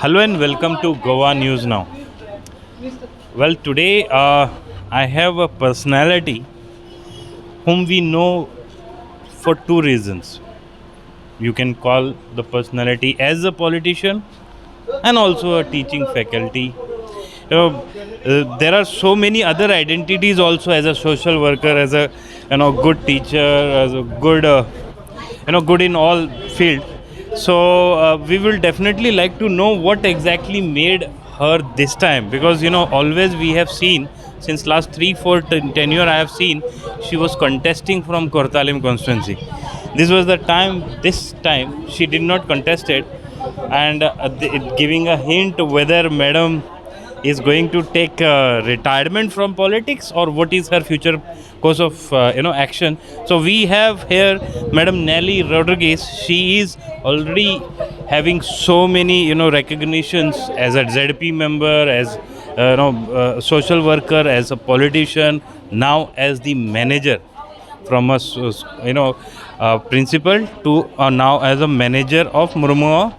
Hello and welcome to Goa News Now. Well, today I have a personality whom we know for two reasons. You can call the personality as a politician and also a teaching faculty. There are so many other identities also as a social worker, as a good teacher, as a good good in all field. So we will definitely like to know what exactly made her this time, because always we have seen since last 3 4 tenure I have seen she was contesting from Kortalim constituency. This was the time. This time she did not contest it, and giving a hint whether madam is going to take retirement from politics or what is her future course of action. So we have here Madam Nelly Rodrigues. She is already having so many recognitions as a ZP member, as social worker, as a politician, now as the manager from a principal to now as a manager of Murmua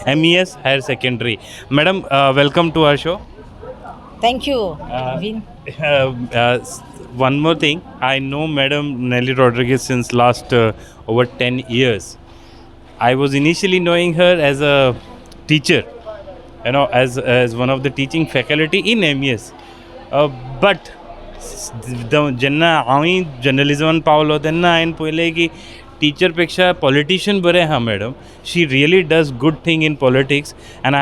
MES Higher Secondary. Madam, welcome to our show. Thank you, Vin. One more thing, I know Madam Nelly Rodrigues since last over 10 years. I was initially knowing her as a teacher, as one of the teaching faculty in MES. But जेन्ना हांवें जर्नलिजमान Paulo तेन्ना हांवें पळयलें की teacher पेक्षा politician बरें आहा madam. She really does good thing in politics, and I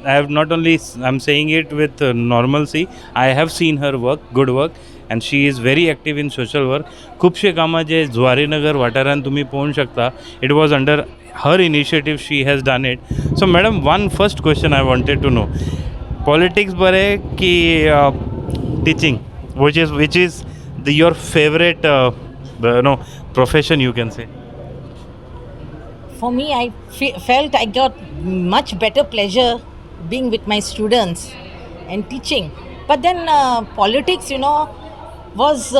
have not only, I'm saying it with normalcy, I have seen her work, good work, and she is very active in social work. खुबशे कामां जे जुवारीनगर वाठारांत तुमी पळोवंक शकता, it was under her initiative she has done it. So madam, one first question I wanted to know, politics बरें की teaching, which is your favorite profession, you can say? For me, I felt I got much better pleasure being with my students and teaching. But then politics, was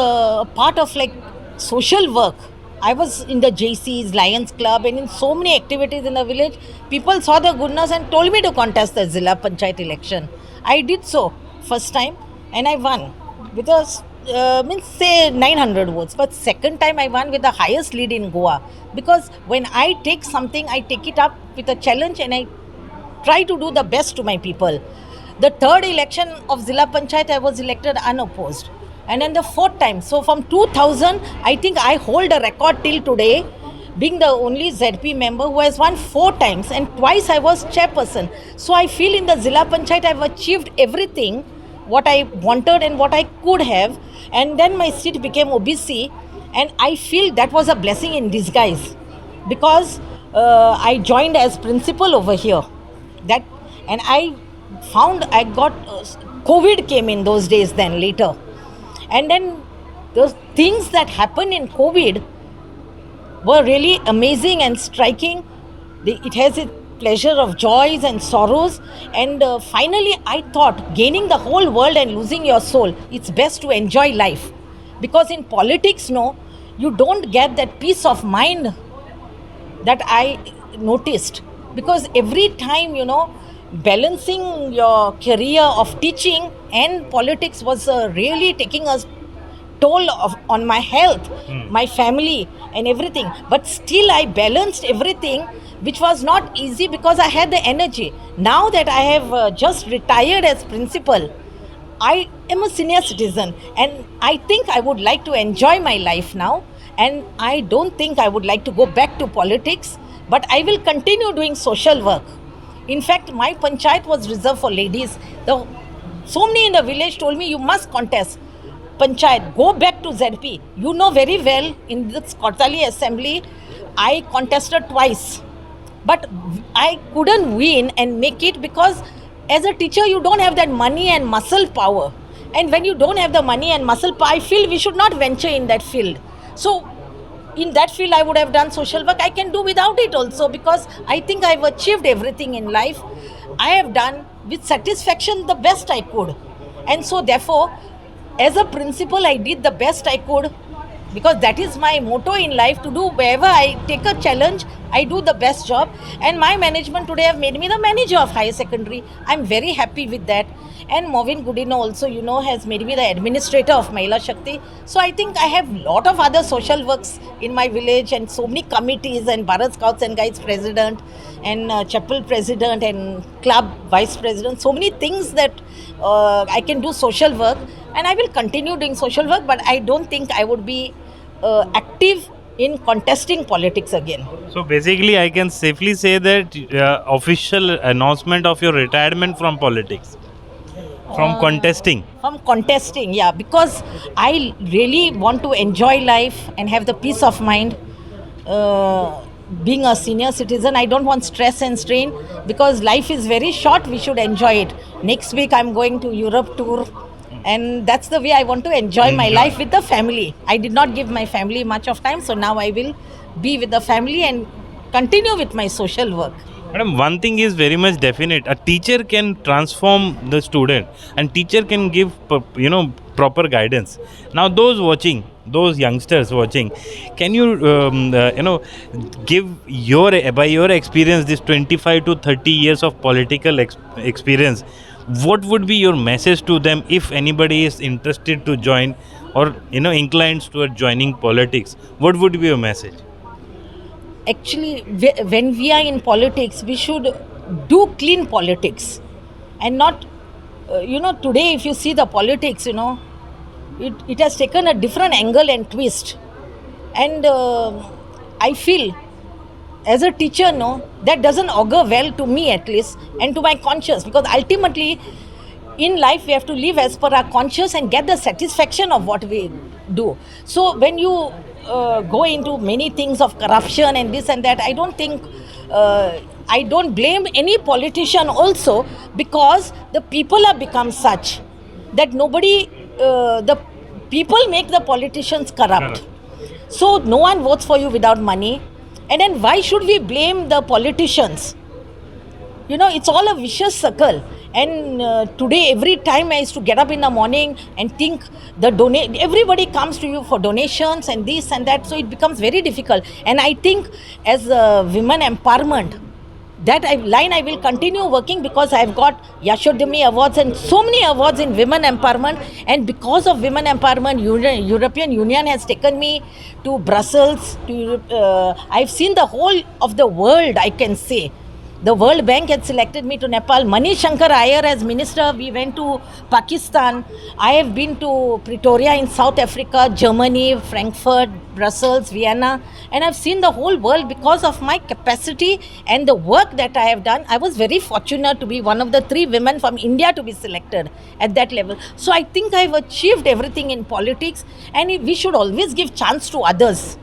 part of like social work. I was in the JCs, Lions Club, and in so many activities in the village. People saw the goodness and told me to contest the Zilla Panchayat election. I did so first time and I won. Because means say 900 votes, but second time I won with the highest lead in Goa, because when I take something, I take it up with a challenge and I try to do the best to my people. The third election of Zilla Panchayat, I was elected unopposed, and then the fourth time, so from 2000 I think I hold a record till today, being the only ZP member who has won 4 times, and twice I was chairperson. So I feel in the Zilla Panchayat I have achieved everything what I wanted and what I could have, and then my seat became OBC, and I feel that was a blessing in disguise, because I joined as principal over here, and I found I got COVID came in those days then later, and then those things that happened in COVID were really amazing and striking. It has its pleasure of joys and sorrows, and finally I thought, gaining the whole world and losing your soul, it's best to enjoy life, because in politics you don't get that peace of mind that I noticed, because every time balancing your career of teaching and politics was really taking a toll on my health, my family and everything. But still I balanced everything, which was not easy because I had the energy. Now that I have just retired as principal, I am a senior citizen and I think I would like to enjoy my life now, and I don't think I would like to go back to politics, but I will continue doing social work. In fact, my panchayat was reserved for ladies. So many in the village told me, you must contest panchayat, go back to ZP. You know very well, in this Kortali assembly, I contested twice. But I couldn't win and make it, because as a teacher, you don't have that money and muscle power. And when you don't have the money and muscle power, I feel we should not venture in that field. So in that field, I would have done social work. I can do without it also, because I think I've achieved everything in life. I have done with satisfaction the best I could. And so therefore, as a principal, I did the best I could, because that is my motto in life, to do wherever I take a challenge, I do the best job, and my management today have made me the manager of higher secondary. I'm very happy with that. And Movin Gudino also, has made me the administrator of Mahila Shakti. So I think I have lot of other social works in my village, and so many committees, and Bharat Scouts and Guides president, and chapel president, and club vice president. So many things that I can do social work, and I will continue doing social work. But I don't think I would be active in contesting politics again. So basically, I can safely say that official announcement of your retirement from politics, from contesting. From contesting, yeah, because I really want to enjoy life and have the peace of mind. Being a senior citizen, I don't want stress and strain, because life is very short. We should enjoy it. Next week, I'm going to Europe tour, and that's the way I want to enjoy my life with the family. I did not give my family much of time, so now I will be with the family and continue with my social work. Madam, one thing is very much definite. A teacher can transform the student, and teacher can give proper guidance. Now, those watching, those youngsters watching, can you give by your experience, this 25 to 30 years of political experience, what would be your message to them if anybody is interested to join, or inclined toward joining politics? What would be your message? Actually, when we are in politics, we should do clean politics, and not, today if you see the politics, it has taken a different angle and twist. And I feel, as a teacher, that doesn't augur well to me, at least, and to my conscience, because ultimately in life we have to live as per our conscience and get the satisfaction of what we do. So when you go into many things of corruption and this and that, I don't think, I don't blame any politician also, because the people have become such that the people make the politicians corrupt. So no one votes for you without money. And then why should we blame the politicians? It's all a vicious circle. And today, every time I used to get up in the morning and think, everybody comes to you for donations and this and that, so it becomes very difficult. And I think, as women empowerment, that line I will continue working, because I've got Yashodhami awards and so many awards in women empowerment. And because of women empowerment, European Union has taken me to Brussels. I've seen the whole of the world, I can say. The World Bank had selected me to Nepal. Manish Shankar Iyer as minister, we went to Pakistan. I have been to Pretoria in South Africa, Germany, Frankfurt, Brussels, Vienna, and I've seen the whole world because of my capacity and the work that I have done. I was very fortunate to be one of the 3 women from India to be selected at that level. So I think I've achieved everything in politics, and we should always give chance to others.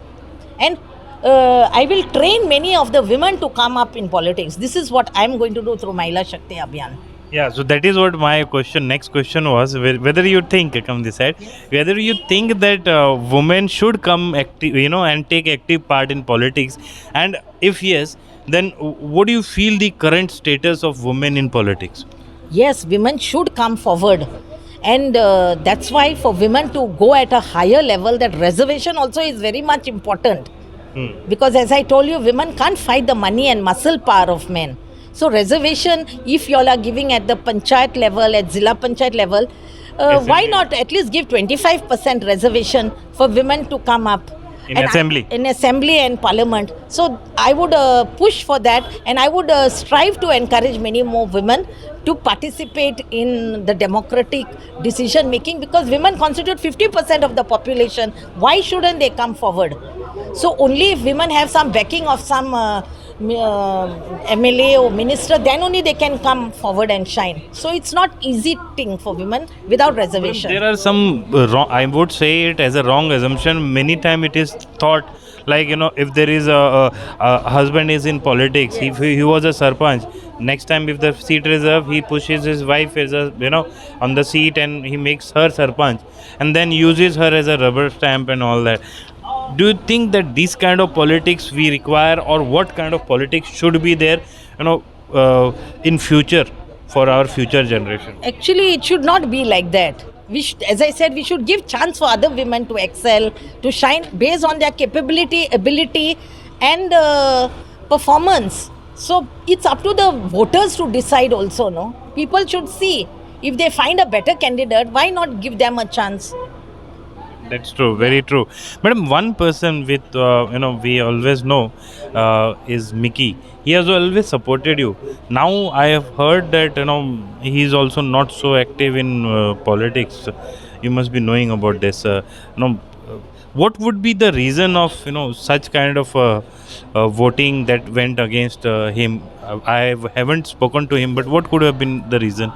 And I will train many of the women to come up in politics. This is what I'm going to do through Mahila Shakti Abhiyan. Yeah, so that is what my next question was, whether you think, come this side, whether you think that women should come active, and take active part in politics, and if yes, then what do you feel the current status of women in politics? Yes, women should come forward. And that's why for women to go at a higher level, that reservation also is very much important. Because as I told you, women can't fight the money and muscle power of men. So reservation, if you all are giving at the panchayat level, at Zilla Panchayat level, why not at least give 25% reservation for women to come up? In assembly? In assembly and parliament. So I would push for that, and I would strive to encourage many more women to participate in the democratic decision making, because women constitute 50% of the population. Why shouldn't they come forward? So only if women have some backing of some MLA or minister, then only they can come forward and shine. So it's not easy thing for women without reservation. There are some wrong, I would say it as a wrong assumption. Many times it is thought like, if there is a husband is in politics, if he was a sarpanch, next time if the seat reserved, he pushes his wife as a on the seat, and he makes her sarpanch, and then uses her as a rubber stamp and all that. Do you think that this kind of politics we require, or what kind of politics should be there in future for our future generation? Actually, it should not be like that. As I said, we should give chance for other women to excel, to shine based on their capability, ability, and performance. So it's up to the voters to decide also, no? People should see. If they find a better candidate, why not give them a chance? That's true, very true. Madam, one person with, we always know is Mickey. He has always supported you. Now I have heard that, he is also not so active in politics. You must be knowing about this. What would be the reason of, such kind of voting that went against him? I haven't spoken to him, but what could have been the reason?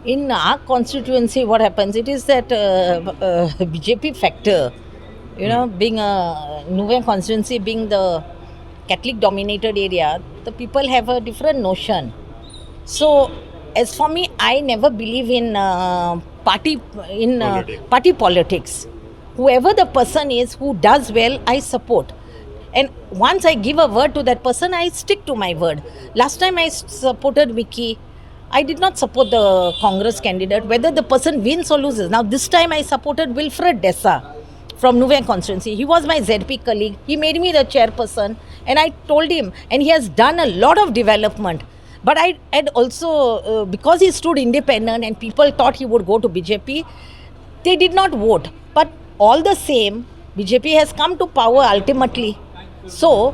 In our constituency, what happens? It is that BJP factor, being a Nouveau constituency, being the Catholic dominated area, the people have a different notion. So, as for me, I never believe in party politics. Whoever the person is who does well, I support. And once I give a word to that person, I stick to my word. Last time I supported Vicky. I did not support the Congress candidate, whether the person wins or loses. Now, this time I supported Wilfred Dessa from Nouveau constituency. He was my ZP colleague. He made me the chairperson, and I told him, and he has done a lot of development. But I had also, because he stood independent and people thought he would go to BJP, they did not vote. But all the same, BJP has come to power ultimately. So,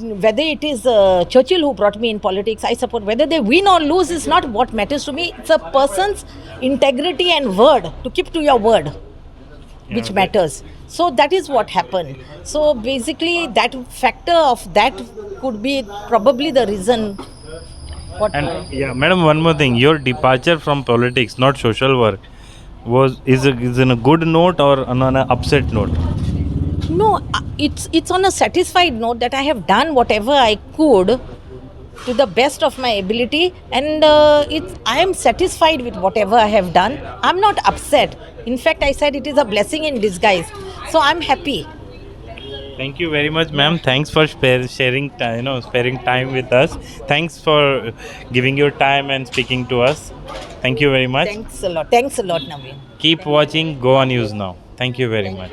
whether it is Churchill who brought me in politics, I support. Whether they win or lose is not what matters to me. It's a person's integrity and word, to keep to your word, which matters. So that is what happened. So basically, that factor of that could be probably the reason. And yeah, madam, one more thing. Your departure from politics, not social work, is in a good note or on an upset note? No, it's on a satisfied note that I have done whatever I could to the best of my ability, and I am satisfied with whatever I have done. I'm not upset. In fact, I said it is a blessing in disguise. So I'm happy. Thank you very much, ma'am. Thanks for sharing, sparing time with us. Thanks for giving your time and speaking to us. Thank you very much. Thanks a lot. Thanks a lot, Naveen. Keep watching Goa News now. Thank you very much.